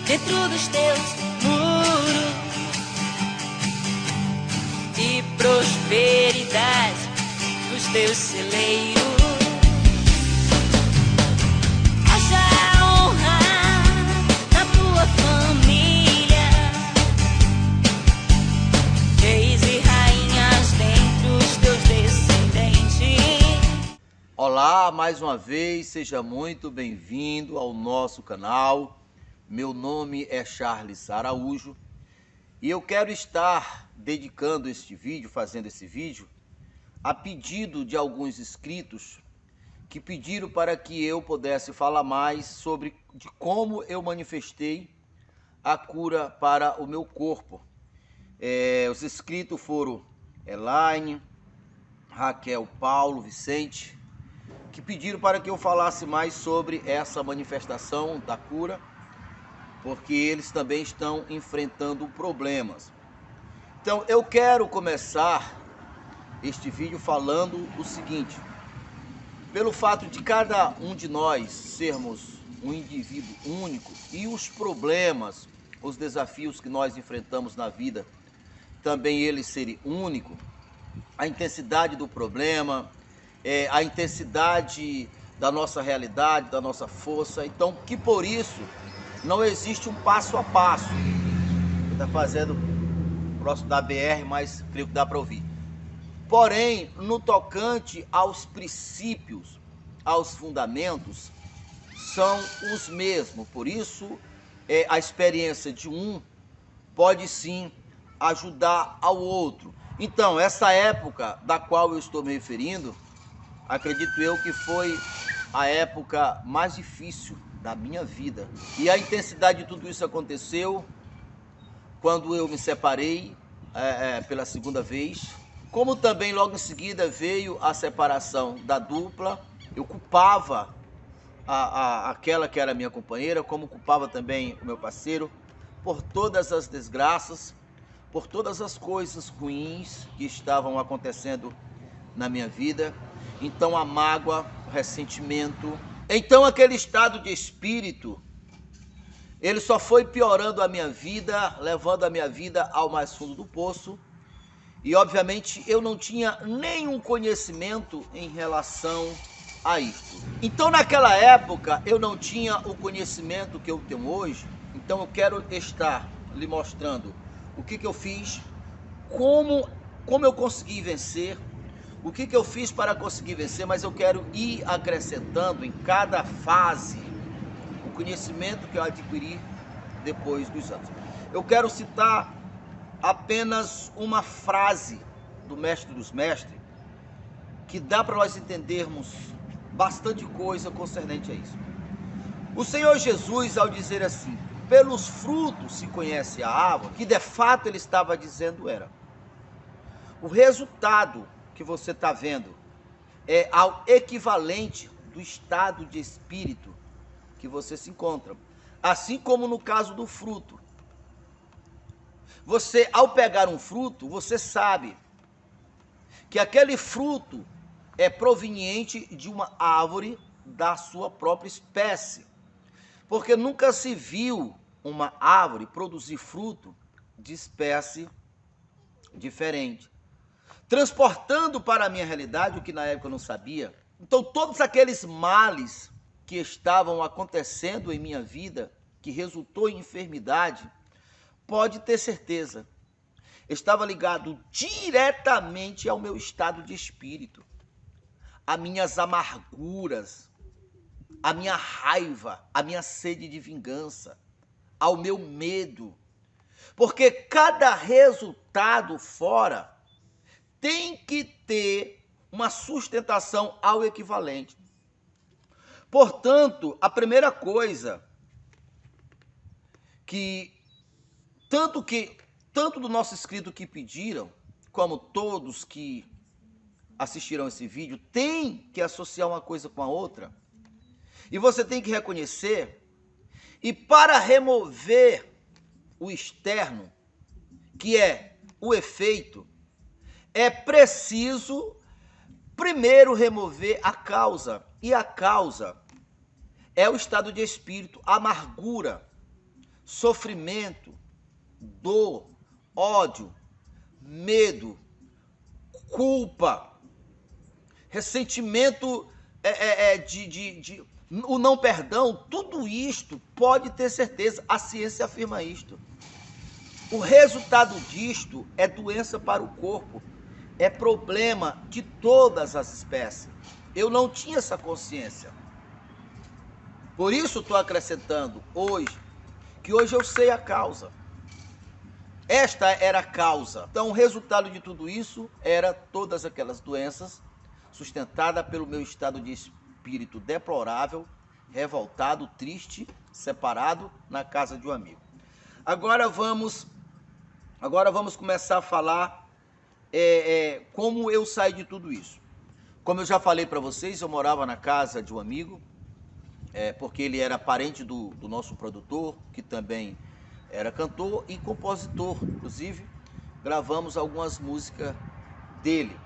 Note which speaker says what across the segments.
Speaker 1: dentro dos teus muros e prosperidade nos teus celeiros. Haja honra na tua família, reis e rainhas dentre os teus descendentes.
Speaker 2: Olá, mais uma vez, seja muito bem-vindo ao nosso canal. Meu nome é Charles Araújo e eu quero estar dedicando este vídeo, fazendo esse vídeo, a pedido de alguns inscritos que pediram para que eu pudesse falar mais sobre de como eu manifestei a cura para o meu corpo. Os inscritos foram Elaine, Raquel, Paulo, Vicente, que pediram para que eu falasse mais sobre essa manifestação da cura, porque eles também estão enfrentando problemas. Então eu quero começar este vídeo falando o seguinte: pelo fato de cada um de nós sermos um indivíduo único e os problemas, os desafios que nós enfrentamos na vida, também eles serem únicos, a intensidade do problema, a intensidade da nossa realidade, da nossa força, então que por isso não existe um passo a passo. Está fazendo próximo da BR, mas creio que dá para ouvir. Porém, no tocante aos princípios, aos fundamentos, são os mesmos. Por isso, a experiência de um pode sim ajudar ao outro. Então, essa época da qual eu estou me referindo, acredito eu que foi a época mais difícil da minha vida. E a intensidade de tudo isso aconteceu quando eu me separei pela segunda vez. Como também logo em seguida veio a separação da dupla, eu culpava aquela que era minha companheira, como culpava também o meu parceiro, por todas as desgraças, por todas as coisas ruins que estavam acontecendo na minha vida. Então a mágoa, o ressentimento, então aquele estado de espírito, ele só foi piorando a minha vida, levando a minha vida ao mais fundo do poço. E obviamente eu não tinha nenhum conhecimento em relação a isso. Então naquela época eu não tinha o conhecimento que eu tenho hoje. Então eu quero estar lhe mostrando o que eu fiz, como eu consegui vencer, o que eu fiz para conseguir vencer, mas eu quero ir acrescentando em cada fase o conhecimento que eu adquiri depois dos anos. Eu quero citar apenas uma frase do Mestre dos Mestres, que dá para nós entendermos bastante coisa concernente a isso. O Senhor Jesus, ao dizer assim, pelos frutos se conhece a árvore, que de fato ele estava dizendo era, o resultado que você está vendo é ao equivalente do estado de espírito que você se encontra. Assim como no caso do fruto. Você, ao pegar um fruto, você sabe que aquele fruto é proveniente de uma árvore da sua própria espécie. Porque nunca se viu uma árvore produzir fruto de espécie diferente, transportando para a minha realidade o que na época eu não sabia. Então todos aqueles males que estavam acontecendo em minha vida, que resultou em enfermidade, pode ter certeza, estava ligado diretamente ao meu estado de espírito, a minhas amarguras, a minha raiva, a minha sede de vingança, ao meu medo. Porque cada resultado fora tem que ter uma sustentação ao equivalente. Portanto, a primeira coisa que tanto do nosso inscrito que pediram, como todos que assistiram esse vídeo, tem que associar uma coisa com a outra. E você tem que reconhecer, e para remover o externo, que é o efeito, é preciso primeiro remover a causa. E a causa é o estado de espírito, a amargura. sofrimento, dor, ódio, medo, culpa, ressentimento, o não perdão, tudo isto pode ter certeza, a ciência afirma isto. O resultado disto é doença para o corpo, é problema de todas as espécies. Eu não tinha essa consciência. Por isso estou acrescentando hoje, que hoje eu sei a causa. Esta era a causa. Então o resultado de tudo isso era todas aquelas doenças sustentadas pelo meu estado de espírito deplorável, revoltado, triste, separado na casa de um amigo. Agora vamos começar a falar como eu saí de tudo isso. Como eu já falei para vocês, eu morava na casa de um amigo, porque ele era parente do nosso produtor, que também era cantor e compositor. Inclusive, gravamos algumas músicas dele.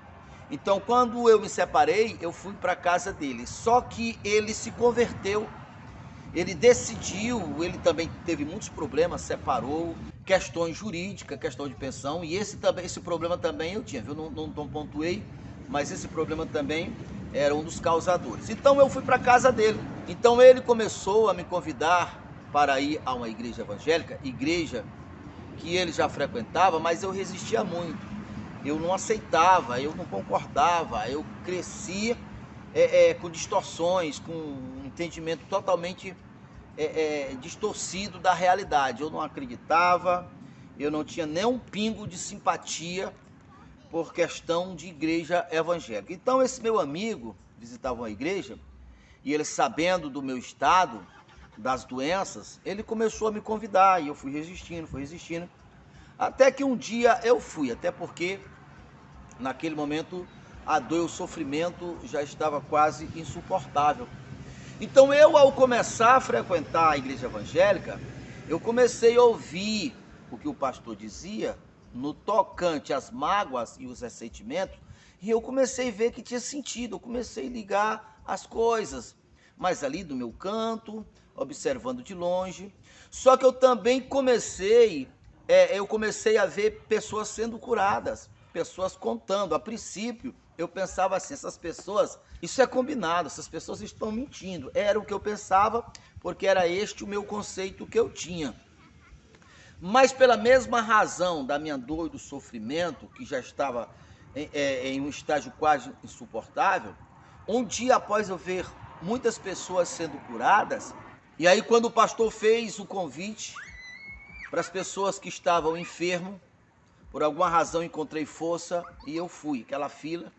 Speaker 2: Então, quando eu me separei, eu fui para a casa dele. Só que ele se converteu, ele decidiu, ele também teve muitos problemas, separou, questões jurídicas, questão de pensão, e esse problema também eu tinha, viu? Não pontuei, mas esse problema também era um dos causadores. Então eu fui para a casa dele. Então ele começou a me convidar para ir a uma igreja evangélica, igreja que ele já frequentava, mas eu resistia muito. Eu não aceitava, eu não concordava, eu cresci com distorções, com um entendimento totalmente distorcido da realidade. Eu não acreditava, eu não tinha nem um pingo de simpatia por questão de igreja evangélica. Então esse meu amigo visitava uma igreja e ele, sabendo do meu estado, das doenças, ele começou a me convidar e eu fui resistindo, até que um dia eu fui, até porque naquele momento a dor e o sofrimento já estava quase insuportável. Então eu, ao começar a frequentar a igreja evangélica, eu comecei a ouvir o que o pastor dizia no tocante às mágoas e os ressentimentos, e eu comecei a ver que tinha sentido, eu comecei a ligar as coisas, mas ali do meu canto, observando de longe. Só que eu também comecei a ver pessoas sendo curadas, pessoas contando. A princípio, eu pensava assim, essas pessoas, isso é combinado, essas pessoas estão mentindo. Era o que eu pensava, porque era este o meu conceito que eu tinha. Mas pela mesma razão da minha dor e do sofrimento, que já estava em um estágio quase insuportável, um dia após eu ver muitas pessoas sendo curadas, e aí quando o pastor fez o convite para as pessoas que estavam enfermos, por alguma razão encontrei força e eu fui, aquela fila,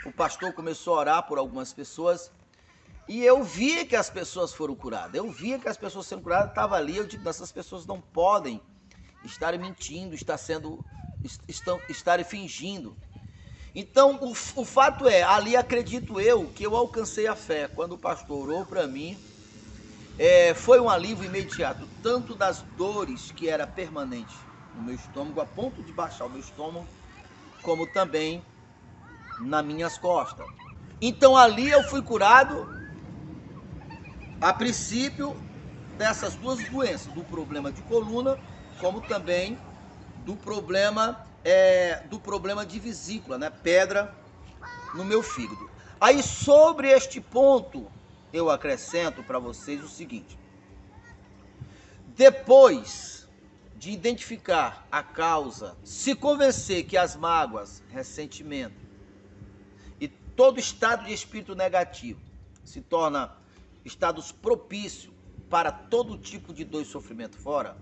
Speaker 2: o pastor começou a orar por algumas pessoas, e eu vi que as pessoas foram curadas, estavam ali, eu digo, essas pessoas não podem estarem mentindo, estarem fingindo. Então, o fato é, ali acredito eu, que eu alcancei a fé. Quando o pastor orou para mim, foi um alívio imediato, tanto das dores que era permanente no meu estômago, a ponto de baixar o meu estômago, como também nas minhas costas. Então, ali eu fui curado, a princípio, dessas duas doenças, do problema de coluna, como também do problema de vesícula, né? Pedra no meu fígado. Aí sobre este ponto eu acrescento para vocês o seguinte: depois de identificar a causa, se convencer que as mágoas, ressentimento e todo estado de espírito negativo se torna estados propícios para todo tipo de dor e sofrimento fora,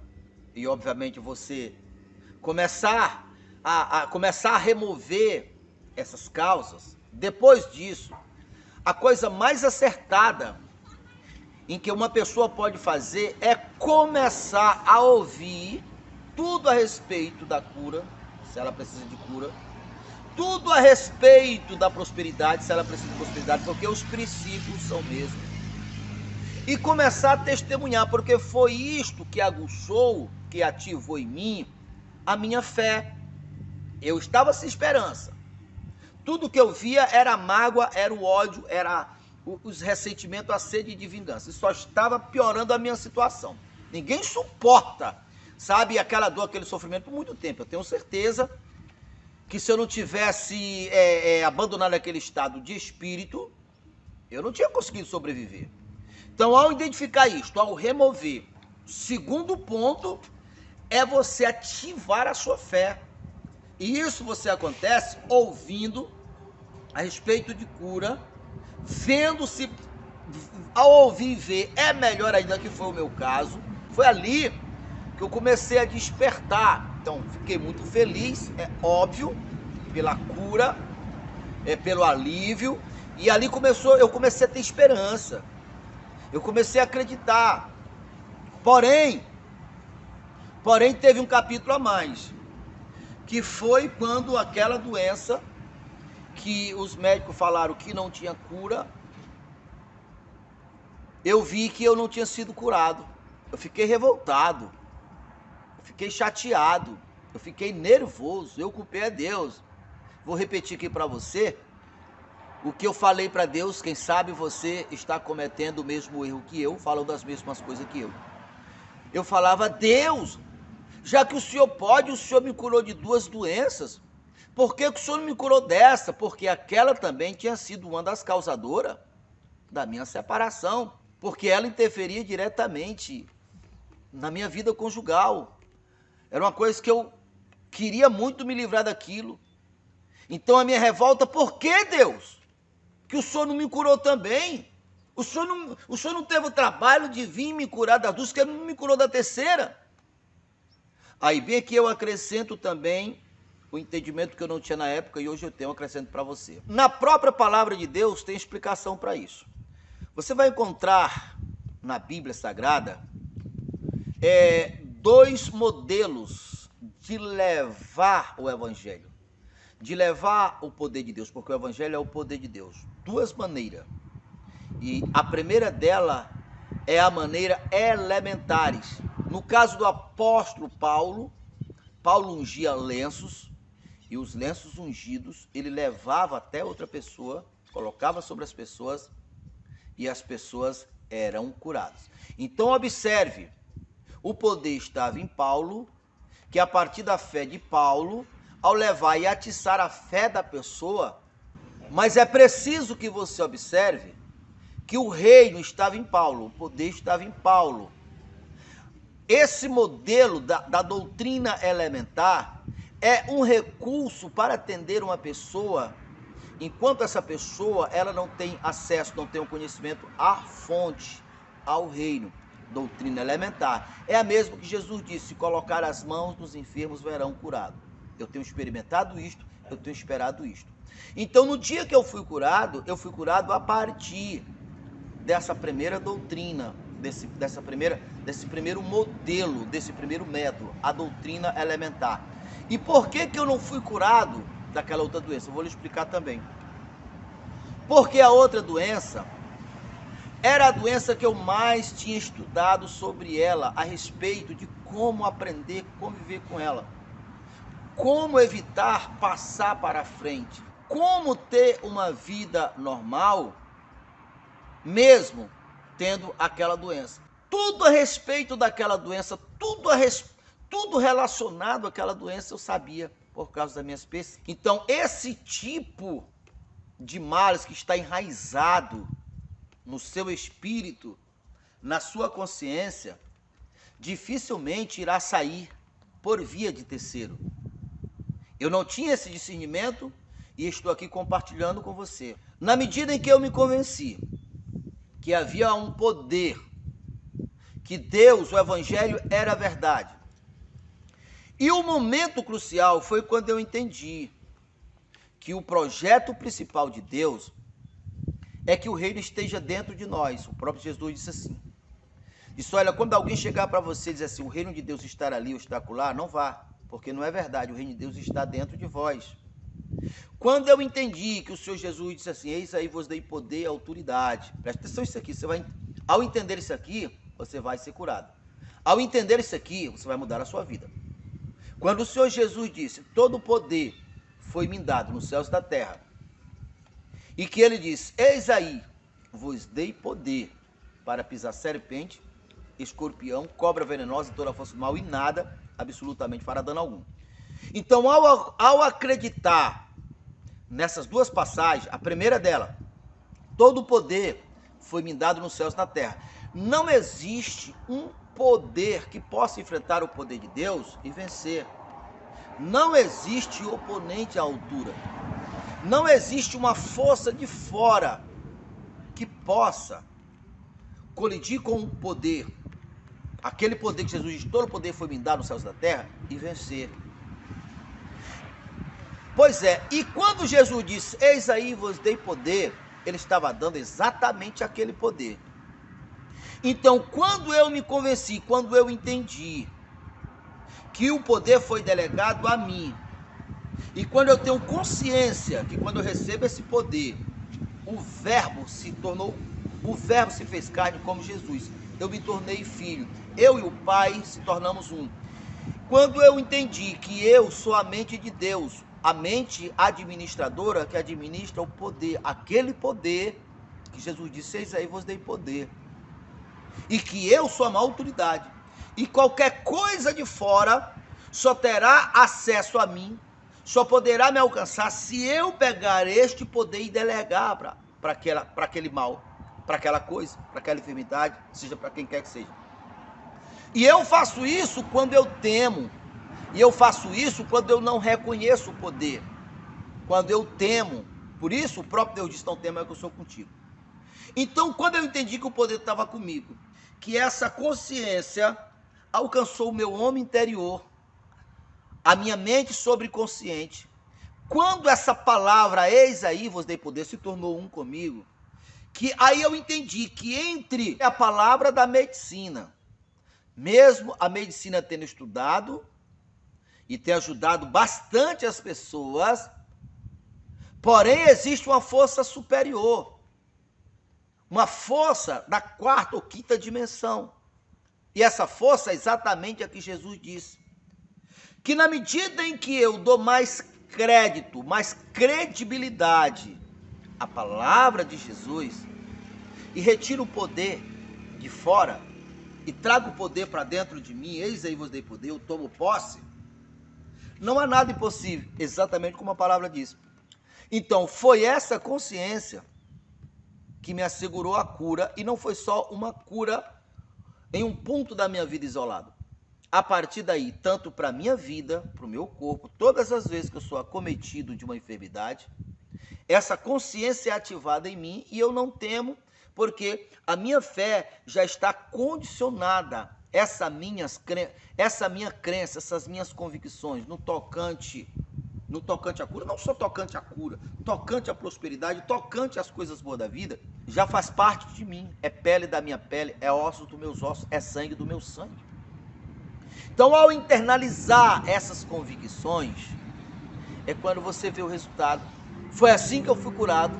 Speaker 2: e obviamente você começar a remover essas causas, depois disso, a coisa mais acertada em que uma pessoa pode fazer é começar a ouvir tudo a respeito da cura, se ela precisa de cura, tudo a respeito da prosperidade, se ela precisa de prosperidade, porque os princípios são mesmos. E começar a testemunhar, porque foi isto que aguçou, que ativou em mim a minha fé. Eu estava sem esperança. Tudo que eu via era a mágoa, era o ódio, era os ressentimentos, a sede de vingança. Isso só estava piorando a minha situação. Ninguém suporta, sabe, aquela dor, aquele sofrimento por muito tempo. Eu tenho certeza que se eu não tivesse abandonado aquele estado de espírito, eu não tinha conseguido sobreviver. Então, ao identificar isto, ao remover, segundo ponto é você ativar a sua fé. E isso você acontece ouvindo a respeito de cura, vendo se, ao ouvir e ver, é melhor ainda, que foi o meu caso. Foi ali que eu comecei a despertar. Então, fiquei muito feliz, é óbvio, pela cura, pelo alívio. E ali eu comecei a ter esperança. Eu comecei a acreditar. Porém, teve um capítulo a mais, que foi quando aquela doença que os médicos falaram que não tinha cura, eu vi que eu não tinha sido curado. Eu fiquei revoltado, eu fiquei chateado, eu fiquei nervoso, eu culpei a Deus. Vou repetir aqui para você o que eu falei para Deus. Quem sabe você está cometendo o mesmo erro que eu, falando as mesmas coisas que eu. Eu falava: Deus, já que o Senhor pode, o Senhor me curou de 2 doenças, por que o Senhor não me curou dessa? Porque aquela também tinha sido uma das causadoras da minha separação, porque ela interferia diretamente na minha vida conjugal. Era uma coisa que eu queria muito me livrar daquilo. Então a minha revolta: por que, Deus, que o Senhor não me curou também? O Senhor não teve o trabalho de vir me curar das 2, que Ele não me curou da terceira. Aí bem que eu acrescento também o entendimento que eu não tinha na época, e hoje eu tenho, acrescento para você. Na própria palavra de Deus tem explicação para isso. Você vai encontrar na Bíblia Sagrada 2 modelos de levar o Evangelho, de levar o poder de Deus, porque o Evangelho é o poder de Deus. 2 maneiras. E a primeira dela é a maneira elementares. No caso do apóstolo Paulo ungia lenços, e os lenços ungidos ele levava até outra pessoa, colocava sobre as pessoas, e as pessoas eram curadas. Então observe, o poder estava em Paulo, que a partir da fé de Paulo, ao levar e atiçar a fé da pessoa, mas é preciso que você observe que o reino estava em Paulo, o poder estava em Paulo. Esse modelo da doutrina elementar é um recurso para atender uma pessoa, enquanto essa pessoa ela não tem acesso, não tem o conhecimento à fonte, ao reino. Doutrina elementar é a mesma que Jesus disse: se colocar as mãos nos enfermos verão curado. Eu tenho experimentado isto, eu tenho esperado isto. Então, no dia que eu fui curado a partir dessa primeira doutrina, desse primeiro modelo, desse primeiro método, a doutrina elementar. E por que eu não fui curado daquela outra doença? Eu vou lhe explicar também. Porque a outra doença era a doença que eu mais tinha estudado sobre ela, a respeito de como aprender a conviver com ela, como evitar passar para frente, como ter uma vida normal, mesmo tendo aquela doença. Tudo a respeito daquela doença, tudo relacionado àquela doença eu sabia por causa das minhas pesquisas. Então, esse tipo de males que está enraizado no seu espírito, na sua consciência, dificilmente irá sair por via de terceiro. Eu não tinha esse discernimento e estou aqui compartilhando com você. Na medida em que eu me convenci que havia um poder, que Deus, o Evangelho, era a verdade. E o momento crucial foi quando eu entendi que o projeto principal de Deus é que o reino esteja dentro de nós. O próprio Jesus disse assim. Disse: olha, quando alguém chegar para você e dizer assim, o reino de Deus está ali ou está acolá, não vá, porque não é verdade, o reino de Deus está dentro de vós. Quando eu entendi que o Senhor Jesus disse assim, eis aí vos dei poder e autoridade. Presta atenção nisso aqui, ao entender isso aqui, você vai ser curado. Ao entender isso aqui, você vai mudar a sua vida. Quando o Senhor Jesus disse, todo o poder foi me dado nos céus e da terra, e que ele disse, eis aí, vos dei poder para pisar serpente escorpião, cobra venenosa e toda a força do mal, e nada absolutamente fará dano algum. Então, ao acreditar nessas duas passagens, a primeira dela, todo o poder foi me dado nos céus e na terra. Não existe um poder que possa enfrentar o poder de Deus e vencer. Não existe oponente à altura. Não existe uma força de fora que possa colidir com o poder, aquele poder que Jesus diz, todo o poder foi me dado nos céus e na terra, e vencer. Pois é, e quando Jesus disse, eis aí vos dei poder, ele estava dando exatamente aquele poder. Então, quando eu me convenci, quando eu entendi que o poder foi delegado a mim, e quando eu tenho consciência que quando eu recebo esse poder, o verbo se fez carne como Jesus, eu me tornei filho, eu e o Pai se tornamos um. Quando eu entendi que eu sou a mente de Deus, a mente administradora que administra o poder, aquele poder que Jesus disse, eis aí vos dei poder, e que eu sou a maior autoridade, e qualquer coisa de fora só terá acesso a mim, só poderá me alcançar se eu pegar este poder e delegar para aquele mal, para aquela coisa, para aquela enfermidade, seja para quem quer que seja. E eu faço isso quando eu temo, e eu faço isso quando eu não reconheço o poder, quando eu temo. Por isso o próprio Deus diz, não tema que eu sou contigo. Então, quando eu entendi que o poder estava comigo, que essa consciência alcançou o meu homem interior, a minha mente sobreconsciente, quando essa palavra, eis aí vos dei poder, se tornou um comigo, que aí eu entendi que entre a palavra da medicina, mesmo a medicina tendo estudado e ter ajudado bastante as pessoas, porém existe uma força superior, uma força da quarta ou quinta dimensão. E essa força é exatamente a que Jesus disse, que na medida em que eu dou mais crédito, mais credibilidade à palavra de Jesus, e retiro o poder de fora, e trago o poder para dentro de mim, eis aí vos dei poder, eu tomo posse, não há nada impossível, exatamente como a palavra diz. Então, foi essa consciência que me assegurou a cura, e não foi só uma cura em um ponto da minha vida isolado. A partir daí, tanto para a minha vida, para o meu corpo, todas as vezes que eu sou acometido de uma enfermidade, essa consciência é ativada em mim e eu não temo, porque a minha fé já está condicionada, essa minha crença, essas minhas convicções no tocante à cura, não só tocante à cura, tocante à prosperidade, tocante às coisas boas da vida, já faz parte de mim, é pele da minha pele, é ossos dos meus ossos, é sangue do meu sangue. Então, ao internalizar essas convicções, é quando você vê o resultado. Foi assim que eu fui curado,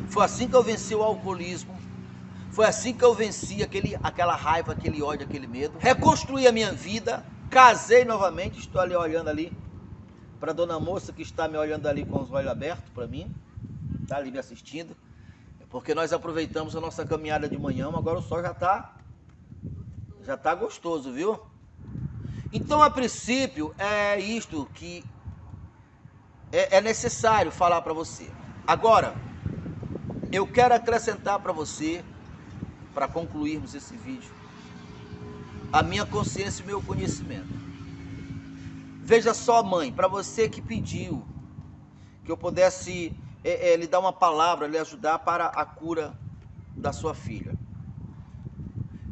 Speaker 2: foi assim que eu venci o alcoolismo, foi assim que eu venci aquela raiva, aquele ódio, aquele medo. Reconstruí a minha vida, casei novamente, estou ali olhando ali para a dona moça que está me olhando ali com os olhos abertos para mim, está ali me assistindo, porque nós aproveitamos a nossa caminhada de manhã, mas agora o sol já está gostoso, viu? Então, a princípio, é isto que é necessário falar para você. Agora, eu quero acrescentar para você, para concluirmos esse vídeo, a minha consciência e meu conhecimento. Veja só, mãe, para você que pediu que eu pudesse lhe dar uma palavra, lhe ajudar para a cura da sua filha.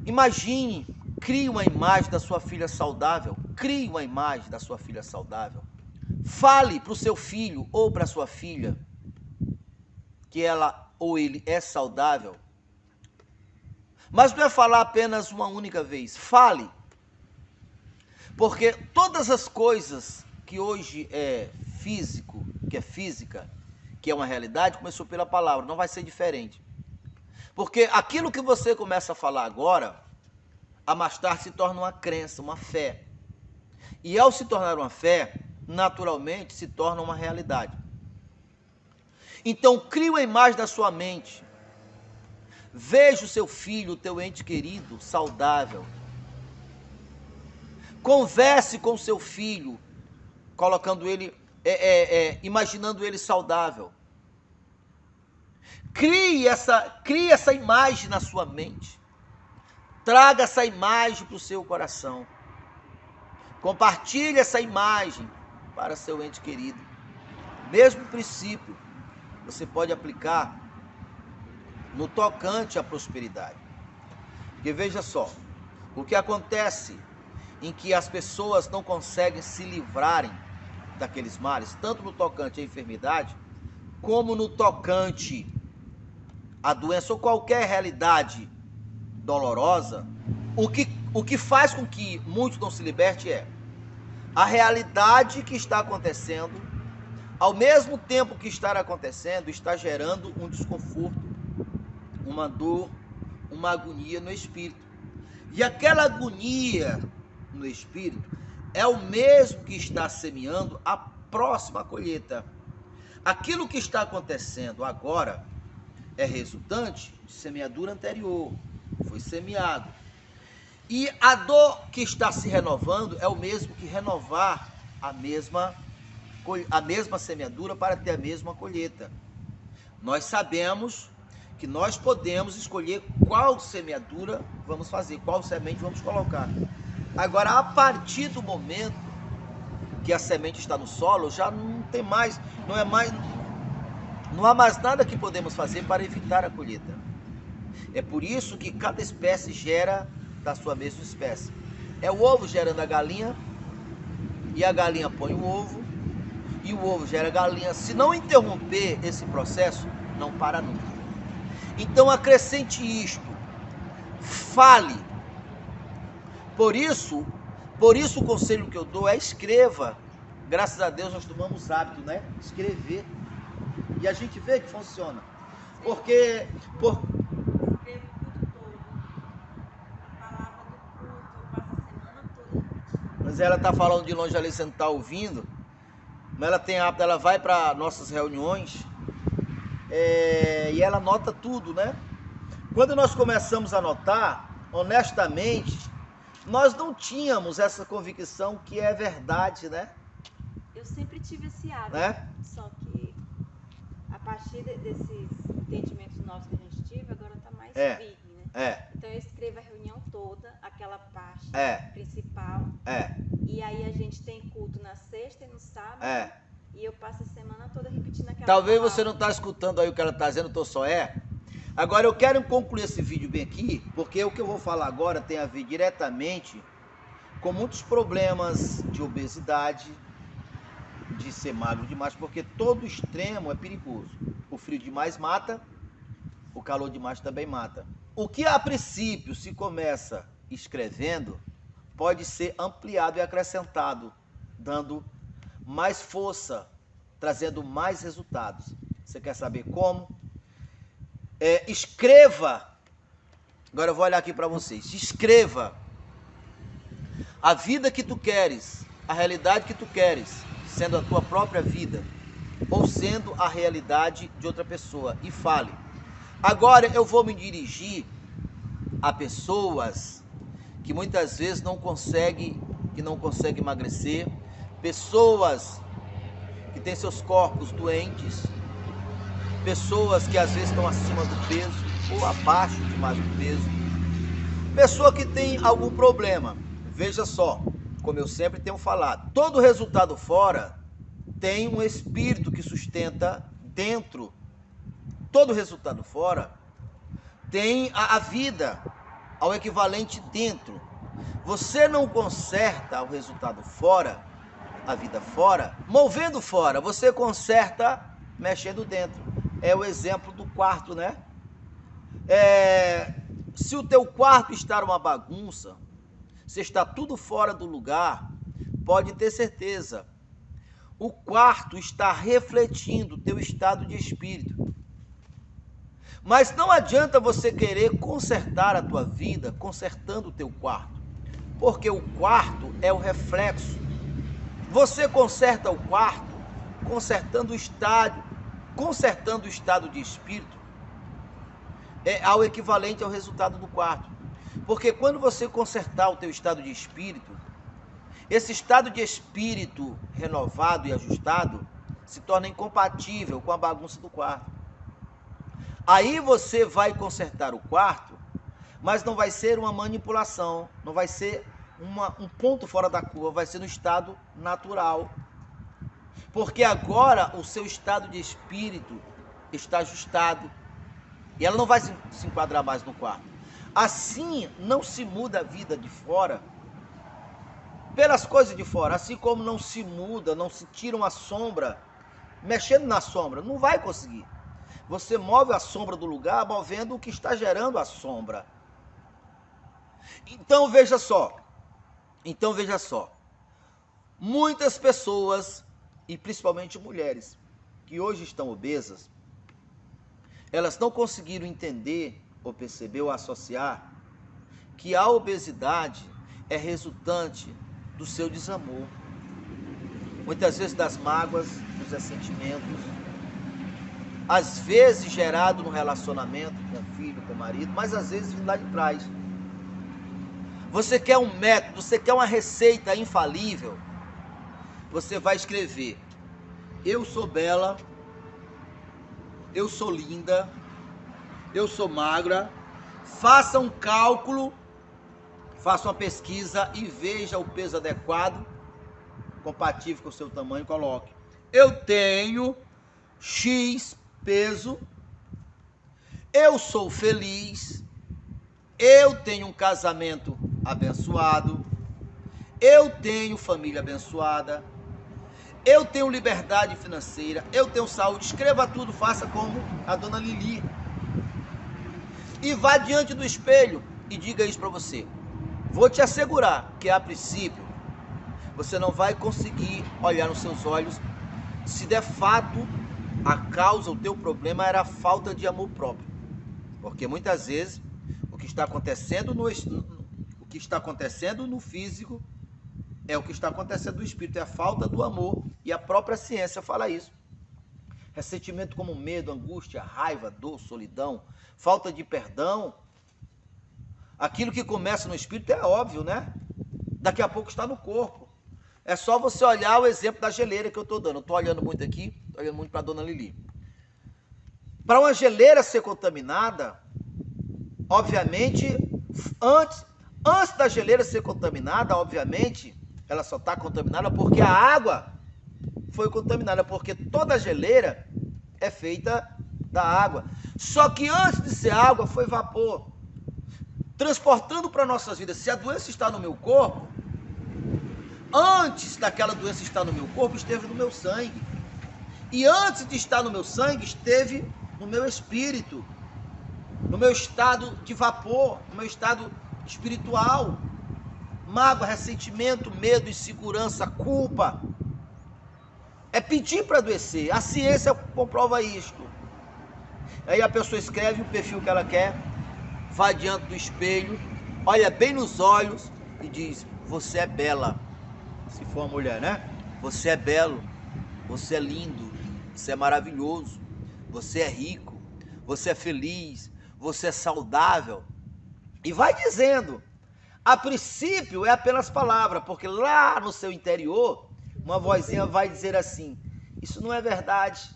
Speaker 2: Imagine, crie uma imagem da sua filha saudável, crie uma imagem da sua filha saudável. Fale para o seu filho ou para a sua filha que ela ou ele é saudável. Mas não é falar apenas uma única vez, fale. Porque todas as coisas que hoje é físico, que é física, que é uma realidade, começou pela palavra, não vai ser diferente. Porque aquilo que você começa a falar agora, a mais tarde se torna uma crença, uma fé. E ao se tornar uma fé, naturalmente se torna uma realidade. Então, crie uma imagem da sua mente Veja o seu filho, o teu ente querido, saudável. Converse com o seu filho, colocando ele, imaginando ele saudável. Crie essa imagem na sua mente. Traga essa imagem para o seu coração. Compartilhe essa imagem para seu ente querido. Mesmo princípio você pode aplicar no tocante à prosperidade. Porque veja só, o que acontece em que as pessoas não conseguem se livrarem daqueles males, tanto no tocante à enfermidade, como no tocante à doença ou qualquer realidade dolorosa, o que faz com que muitos não se libertem é a realidade que está acontecendo, ao mesmo tempo que está acontecendo, está gerando um desconforto, uma dor, uma agonia no espírito. E aquela agonia no espírito é o mesmo que está semeando a próxima colheita. Aquilo que está acontecendo agora é resultante de semeadura anterior, foi semeado. E a dor que está se renovando é o mesmo que renovar a mesma semeadura para ter a mesma colheita. Nós sabemos que nós podemos escolher qual semeadura vamos fazer, qual semente vamos colocar. Agora, a partir do momento que a semente está no solo, já não tem mais, não há mais nada que podemos fazer para evitar a colheita. É por isso que cada espécie gera da sua mesma espécie. É o ovo gerando a galinha, e a galinha põe o ovo, e o ovo gera a galinha. Se não interromper esse processo, não para nunca. Então acrescente isto, fale. Por isso o conselho que eu dou é escreva. Graças a Deus nós tomamos hábito, né? Escrever. E a gente vê que funciona. Porque mas ela está falando de longe ali, você não está ouvindo. Mas ela tem hábito, ela vai para nossas reuniões e ela anota tudo, né? Quando nós começamos a anotar, honestamente, nós não tínhamos essa convicção que é verdade, né?
Speaker 3: Eu sempre tive esse hábito,
Speaker 2: né?
Speaker 3: Só que a partir desses entendimentos novos que a gente tive, agora está mais firme, né? Então eu escrevo a reunião toda, aquela parte principal. E aí a gente tem culto na sexta e no sábado. E eu passo a semana toda repetindo aquela
Speaker 2: Talvez
Speaker 3: palavra.
Speaker 2: você não está escutando aí o que ela está dizendo, tô só Agora eu quero concluir esse vídeo bem aqui, porque o que eu vou falar agora tem a ver diretamente com muitos problemas de obesidade, de ser magro demais, porque todo extremo é perigoso. O frio demais mata, o calor demais também mata. O que a princípio se começa escrevendo pode ser ampliado e acrescentado, dando mais força, trazendo mais resultados. Você quer saber como? Escreva. Agora eu vou olhar aqui para vocês. Escreva a vida que tu queres, a realidade que tu queres, sendo a tua própria vida ou sendo a realidade de outra pessoa, e fale. Agora eu vou me dirigir a pessoas que muitas vezes não conseguem emagrecer, pessoas que têm seus corpos doentes, pessoas que às vezes estão acima do peso ou abaixo demais do peso, pessoa que tem algum problema. Veja só, como eu sempre tenho falado, todo resultado fora tem um espírito que sustenta dentro. Todo resultado fora tem a vida, ao equivalente dentro. Você não conserta o resultado fora, a vida fora, movendo fora, você conserta mexendo dentro. É o exemplo do quarto, né? Se o teu quarto está uma bagunça, se está tudo fora do lugar, pode ter certeza, o quarto está refletindo o teu estado de espírito. Mas não adianta você querer consertar a tua vida consertando o teu quarto, porque o quarto é o reflexo. Você conserta o quarto consertando o estado de espírito. é ao equivalente ao resultado do quarto. Porque quando você consertar o teu estado de espírito, esse estado de espírito renovado e ajustado se torna incompatível com a bagunça do quarto. Aí você vai consertar o quarto, mas não vai ser uma manipulação, não vai ser um ponto fora da curva, vai ser no estado natural. Porque agora o seu estado de espírito está ajustado e ela não vai se enquadrar mais no quarto. Assim não se muda a vida de fora pelas coisas de fora, assim como não se muda, não se tira uma sombra mexendo na sombra, não vai conseguir. Você move a sombra do lugar movendo o que está gerando a sombra. Então veja só, muitas pessoas, e principalmente mulheres, que hoje estão obesas, elas não conseguiram entender, ou perceber, ou associar, que a obesidade é resultante do seu desamor. Muitas vezes das mágoas, dos ressentimentos, às vezes gerado no relacionamento com o filho, com o marido, mas às vezes vindo lá de trás. Você quer um método, você quer uma receita infalível, você vai escrever: eu sou bela, eu sou linda, eu sou magra, faça um cálculo, faça uma pesquisa e veja o peso adequado, compatível com o seu tamanho, coloque. Eu tenho X peso, eu sou feliz, eu tenho um casamento abençoado, eu tenho família abençoada, eu tenho liberdade financeira, eu tenho saúde. Escreva tudo, faça como a dona Lili. E vá diante do espelho e diga isso para você. Vou te assegurar que a princípio você não vai conseguir olhar nos seus olhos se de fato a causa, o teu problema era a falta de amor próprio. Porque muitas vezes o que está acontecendo no físico é o que está acontecendo no espírito, é a falta do amor, e a própria ciência fala isso. Ressentimento como medo, angústia, raiva, dor, solidão, falta de perdão. Aquilo que começa no espírito é óbvio, né? Daqui a pouco está no corpo. É só você olhar o exemplo da geleira que eu estou dando. Eu estou olhando muito aqui, estou olhando muito para a dona Lili. Para uma geleira ser contaminada, obviamente, antes da geleira ser contaminada, obviamente, ela só está contaminada porque a água foi contaminada, porque toda geleira é feita da água. Só que antes de ser água, foi vapor. Transportando para nossas vidas, se a doença está no meu corpo, antes daquela doença estar no meu corpo, esteve no meu sangue. E antes de estar no meu sangue, esteve no meu espírito, no meu estado de vapor, no meu estado espiritual. Mágoa, ressentimento, medo, insegurança, culpa. É pedir para adoecer. A ciência comprova isto. Aí a pessoa escreve o perfil que ela quer, vai diante do espelho, olha bem nos olhos e diz: você é bela. Se for uma mulher, né? Você é belo, você é lindo, você é maravilhoso, você é rico, você é feliz, você é saudável. E vai dizendo. A princípio é apenas palavra, porque lá no seu interior, uma vozinha vai dizer assim: isso não é verdade.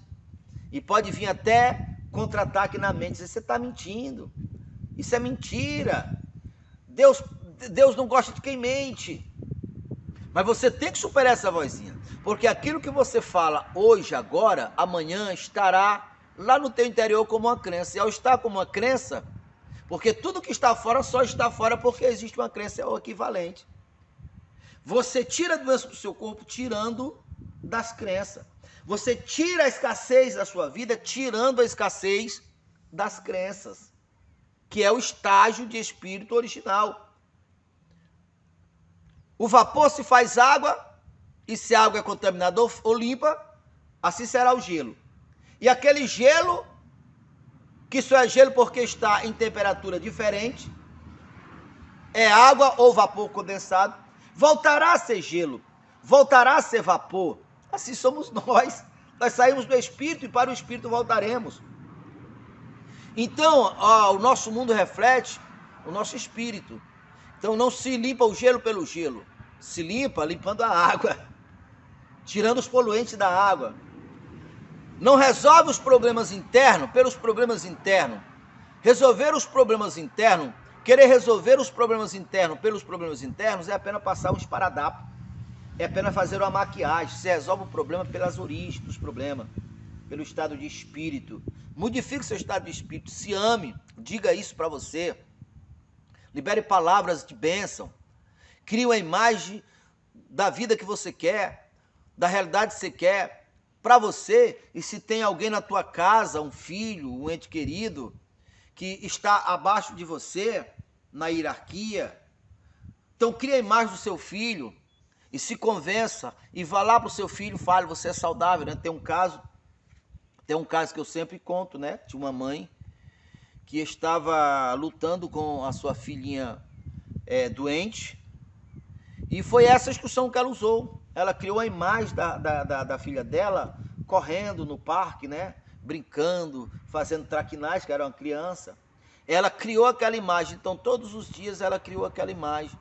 Speaker 2: E pode vir até contra-ataque na mente, dizer: você está mentindo, isso é mentira. Deus não gosta de quem mente. Mas você tem que superar essa vozinha, porque aquilo que você fala hoje, agora, amanhã estará lá no teu interior como uma crença. E ao estar como uma crença, porque tudo que está fora só está fora porque existe uma crença, é o equivalente. Você tira a doença do seu corpo tirando das crenças. Você tira a escassez da sua vida tirando a escassez das crenças, que é o estágio de espírito original. O vapor se faz água, e se a água é contaminada ou limpa, assim será o gelo. E aquele gelo, que só é gelo porque está em temperatura diferente, é água ou vapor condensado, voltará a ser gelo, voltará a ser vapor. Assim somos nós. Nós saímos do espírito e para o espírito voltaremos. Então, o nosso mundo reflete o nosso espírito. Então não se limpa o gelo pelo gelo, se limpa limpando a água, tirando os poluentes da água. Não resolve os problemas internos pelos problemas internos. Resolver os problemas internos, querer resolver os problemas internos pelos problemas internos é apenas passar um esparadrapo, é apenas fazer uma maquiagem. Se resolve o problema pelas origens dos problemas, pelo estado de espírito. Modifique seu estado de espírito, se ame, diga isso para você. Libere palavras de bênção. Crie uma imagem da vida que você quer, da realidade que você quer, para você. E se tem alguém na tua casa, um filho, um ente querido, que está abaixo de você, na hierarquia, então crie a imagem do seu filho e se convença e vá lá para o seu filho e fale, você é saudável, né? Tem um caso que eu sempre conto, né? De uma mãe que estava lutando com a sua filhinha doente, e foi essa instrução que ela usou. Ela criou a imagem da filha dela correndo no parque, né? Brincando, fazendo traquinagem, que era uma criança. Ela criou aquela imagem, então todos os dias ela criou aquela imagem.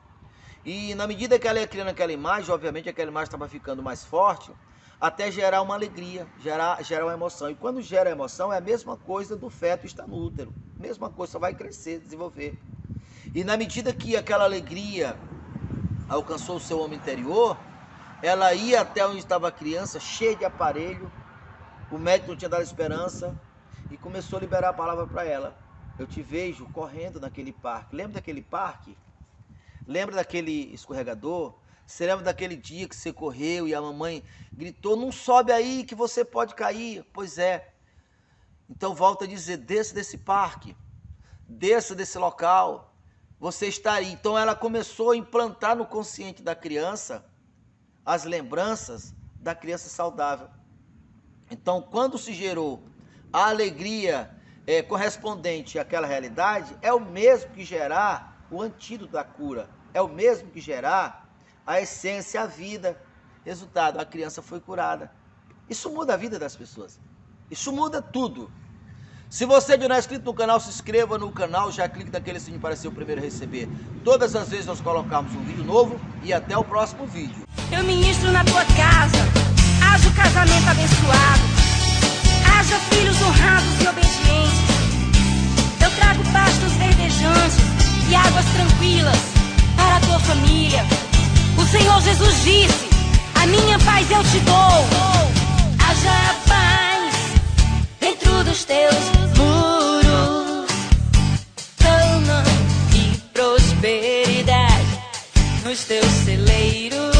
Speaker 2: E na medida que ela ia criando aquela imagem, obviamente aquela imagem estava ficando mais forte, até gerar uma alegria, gerar uma emoção. E quando gera emoção, é a mesma coisa do feto estar no útero. Mesma coisa, só vai crescer, desenvolver. E na medida que aquela alegria alcançou o seu homem interior, ela ia até onde estava a criança, cheia de aparelho, o médico não tinha dado esperança, e começou a liberar a palavra para ela. Eu te vejo correndo naquele parque. Lembra daquele parque? Lembra daquele escorregador? Você lembra daquele dia que você correu e a mamãe gritou, não sobe aí que você pode cair? Pois é. Então volta a dizer, desça desse parque, desça desse local, você está aí. Então ela começou a implantar no consciente da criança as lembranças da criança saudável. Então quando se gerou a alegria correspondente àquela realidade, é o mesmo que gerar o antídoto da cura, é o mesmo que gerar a essência, a vida. Resultado, a criança foi curada. Isso muda a vida das pessoas. Isso muda tudo. Se você não é inscrito no canal, se inscreva no canal, já clique naquele sininho para ser o primeiro a receber todas as vezes nós colocarmos um vídeo novo, e até o próximo vídeo.
Speaker 1: Eu ministro na tua casa, haja o casamento abençoado, haja filhos honrados e obedientes. Eu trago pastos verdejantes e águas tranquilas para a tua família. O Senhor Jesus disse, a minha paz eu te dou. Haja paz dentro dos teus muros, calma e prosperidade nos teus celeiros.